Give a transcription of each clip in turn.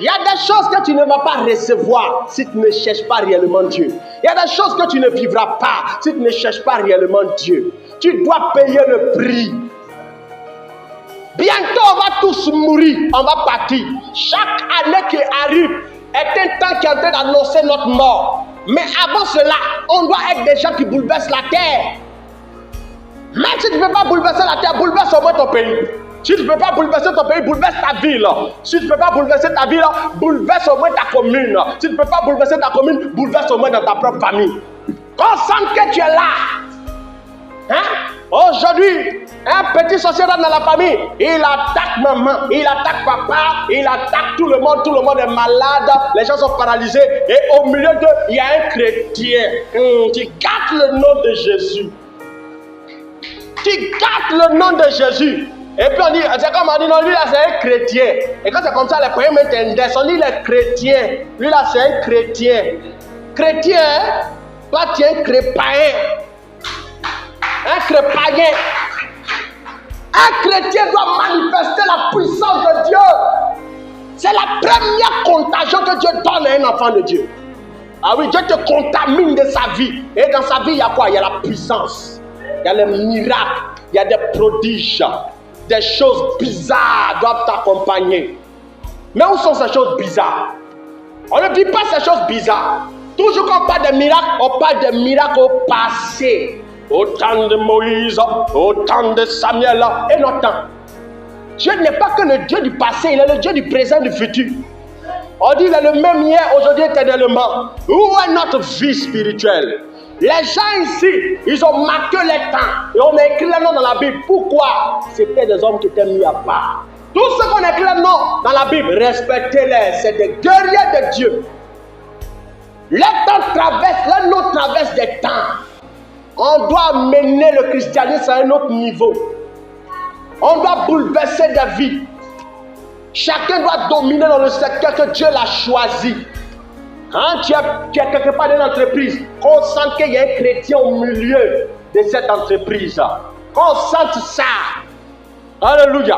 Il y a des choses que tu ne vas pas recevoir si tu ne cherches pas réellement Dieu. Il y a des choses que tu ne vivras pas si tu ne cherches pas réellement Dieu. Tu dois payer le prix. Bientôt, on va tous mourir, on va partir. Chaque année qui arrive est un temps qui est en train d'annoncer notre mort. Mais avant cela, on doit être des gens qui bouleversent la terre. Même si tu ne peux pas bouleverser la terre, bouleverse au moins ton pays. Si tu ne peux pas bouleverser ton pays, bouleverse ta ville. Si tu ne peux pas bouleverser ta ville, bouleverse au moins ta commune. Si tu ne peux pas bouleverser ta commune, bouleverse au moins dans ta propre famille. Qu'on sente que tu es là. Hein? Aujourd'hui, un petit sorcier rentre dans la famille, il attaque maman, il attaque papa, il attaque tout le monde est malade, les gens sont paralysés, et au milieu d'eux, il y a un chrétien. Tu gardes le nom de Jésus. Tu gardes le nom de Jésus. Et puis on dit, c'est comme on dit, non, lui là c'est un chrétien. Et quand c'est comme ça, les premiers m'intendaient, on dit les chrétiens. Lui là c'est un chrétien. Chrétien, toi tu es un crépaïen. Un crépaïen. Un chrétien doit manifester la puissance de Dieu. C'est la première contagion que Dieu donne à un enfant de Dieu. Ah oui, Dieu te contamine de sa vie. Et dans sa vie, il y a quoi? Il y a la puissance. Il y a les miracles. Il y a des prodiges. Des choses bizarres doivent t'accompagner. Mais où sont ces choses bizarres? On ne dit pas ces choses bizarres. Toujours quand on parle de miracles, on parle de miracles au passé. Au temps de Moïse, au temps de Samuel et notre temps. Dieu n'est pas que le Dieu du passé, il est le Dieu du présent et du futur. On dit qu'il est le même hier, aujourd'hui, éternellement. Où est notre vie spirituelle? Les gens ici, ils ont marqué les temps et on a écrit les noms dans la Bible. Pourquoi? C'était des hommes qui étaient mis à part. Tous ceux qu'on a écrit les noms dans la Bible, respectez-les. C'est des guerriers de Dieu. Les temps traversent, les noms traversent des temps. On doit mener le christianisme à un autre niveau. On doit bouleverser des vies. Chacun doit dominer dans le secteur que Dieu l'a choisi. Quand tu es quelque part dans une entreprise, qu'on sente qu'il y a un chrétien au milieu de cette entreprise. Qu'on sente ça. Alléluia.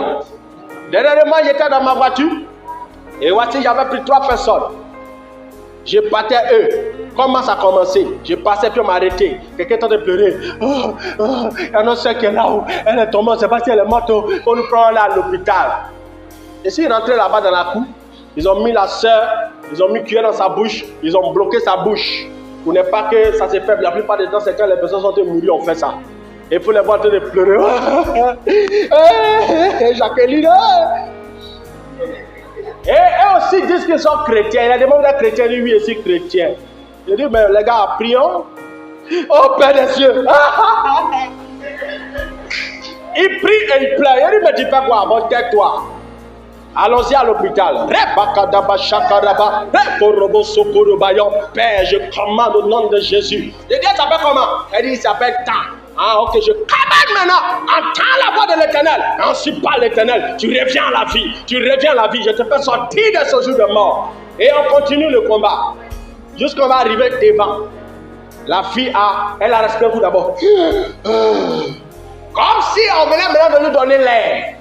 Dernièrement, j'étais dans ma voiture. Et voici, j'avais pris 3 personnes. Je partais eux. Comment ça a commencé? Je passais puis on m'a arrêté. Quelqu'un est en train de pleurer. Il y a notre soeur qui est là-haut. Elle est tombée, on ne sait pas si elle est morte. On nous prend là à l'hôpital. Et s'ils rentraient là-bas dans la cour, ils ont mis la soeur, ils ont mis cuillère dans sa bouche, ils ont bloqué sa bouche. Pour ne pas que ça se fait. La plupart des temps, c'est quand les personnes sont mourir, on fait ça. Et il faut les voir en train de pleurer. Jacqueline. Et eux aussi disent qu'ils sont chrétiens. Il a demandé à chrétien, lui aussi chrétien. Je dis, mais les gars, prions. Oh Père des cieux. Il prie et il pleure. Il dit, mais tu fais quoi? Bon, tais-toi. Allons-y à l'hôpital. Père, je commande au nom de Jésus. Je dis, ça s'appelle comment? Elle dit, il s'appelle Tan. Ah, ok, je commande maintenant. Entends la voix de l'Éternel. Ainsi parle l'Éternel. Tu reviens à la vie. Tu reviens à la vie. Je te fais sortir de ce jour de mort. Et on continue le combat. Jusqu'on va arriver devant. La fille elle a respiré vous d'abord. Comme si on venait maintenant de nous donner l'air.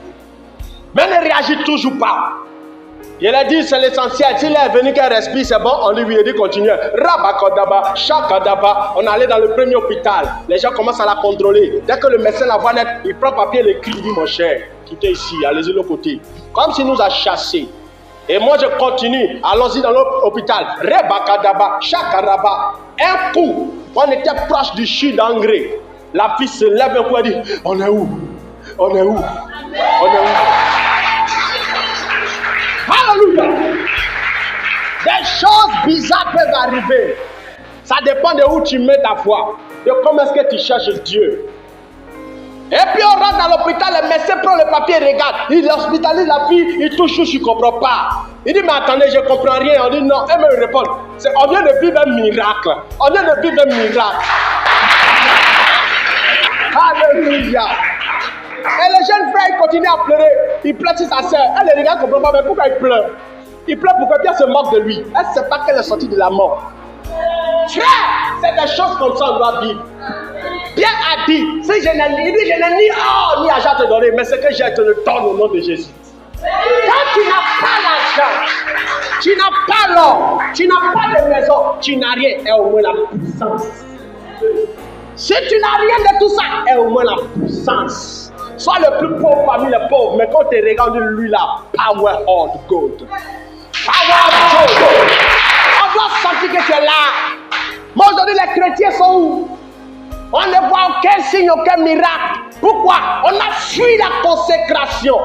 Mais elle ne réagit toujours pas. Il a dit c'est l'essentiel. S'il est venu qu'elle respire, c'est bon. On lui a dit continue. Rabakodaba, Shakadaba. On allait dans le premier hôpital. Les gens commencent à la contrôler. Dès que le médecin la voit net, il prend papier et l'écrit. Il dit mon cher, quittez ici, allez-y de l'autre côté. Comme s'il nous a chassés. Et moi je continue. Allons-y dans l'hôpital. Rebakadaba, Shakaraba. Un coup, on était proche du chute d'engrais. La fille se lève un coup et dit on est où? On est où? On est où? Alléluia. Des choses bizarres peuvent arriver. Ça dépend de où tu mets ta foi. De comment est-ce que tu cherches Dieu. Et puis on rentre dans l'hôpital, le médecin prend le papier et regarde. Il hospitalise la fille, il touche, je ne comprends pas. Il dit mais attendez, je ne comprends rien. On dit non, elle me répond. On vient de vivre un miracle. On vient de vivre un miracle. Alléluia. Et le jeune frère, il continue à pleurer. Il pleure sur sa soeur. Elle le regarde, ne comprend pas, mais pourquoi il pleure? Il pleure pourquoi Dieu se moque de lui. Elle ne sait pas qu'elle est sortie de la mort. Frère, c'est des choses comme ça on doit vivre. Bien a dit, si je n'ai ni or ni argent à te donner, mais ce que j'ai, je te le donne au nom de Jésus. Quand tu n'as pas l'argent, Tu n'as pas l'or, tu n'as pas de maison, tu n'as rien, et au moins la puissance. Si tu n'as rien de tout ça, et au moins la puissance. Sois le plus pauvre parmi les pauvres, mais quand tu regardes lui là, power of God. Power of God. On doit sentir que tu es là. Mais aujourd'hui, les chrétiens sont où? On ne voit aucun signe, aucun miracle. Pourquoi? On a fui la consécration.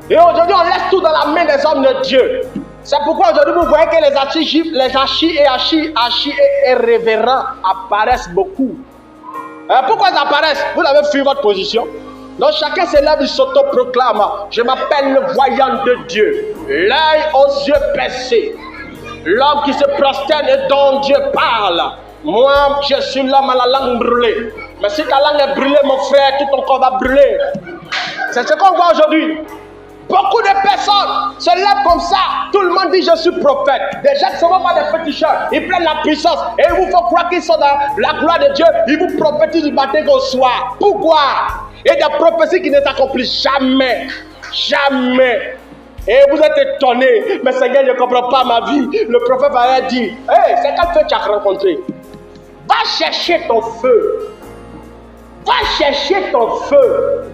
Et aujourd'hui, on laisse tout dans la main des hommes de Dieu. C'est pourquoi aujourd'hui, vous voyez que les archi et révérends apparaissent beaucoup. Pourquoi ils apparaissent? Vous avez fui votre position. Donc chacun se lève, il s'auto-proclame. Je m'appelle le voyant de Dieu. L'œil aux yeux percés. L'homme qui se prosterne et dont Dieu parle. Moi, je suis l'homme à la langue brûlée. Mais si ta langue est brûlée, mon frère, tout ton corps va brûler. C'est ce qu'on voit aujourd'hui. Beaucoup de personnes se lèvent comme ça. Tout le monde dit je suis prophète. Des gens ne sont pas des féticheurs. Ils prennent la puissance et ils vous font croire qu'ils sont dans la gloire de Dieu. Ils vous prophétisent du matin au soir. Pourquoi? Et des prophéties qui ne s'accomplissent jamais. Jamais. Et vous êtes étonnés. Mais Seigneur, je ne comprends pas ma vie. Le prophète va dire, hey, c'est quel feu tu as rencontré? Va chercher ton feu. Va chercher ton feu.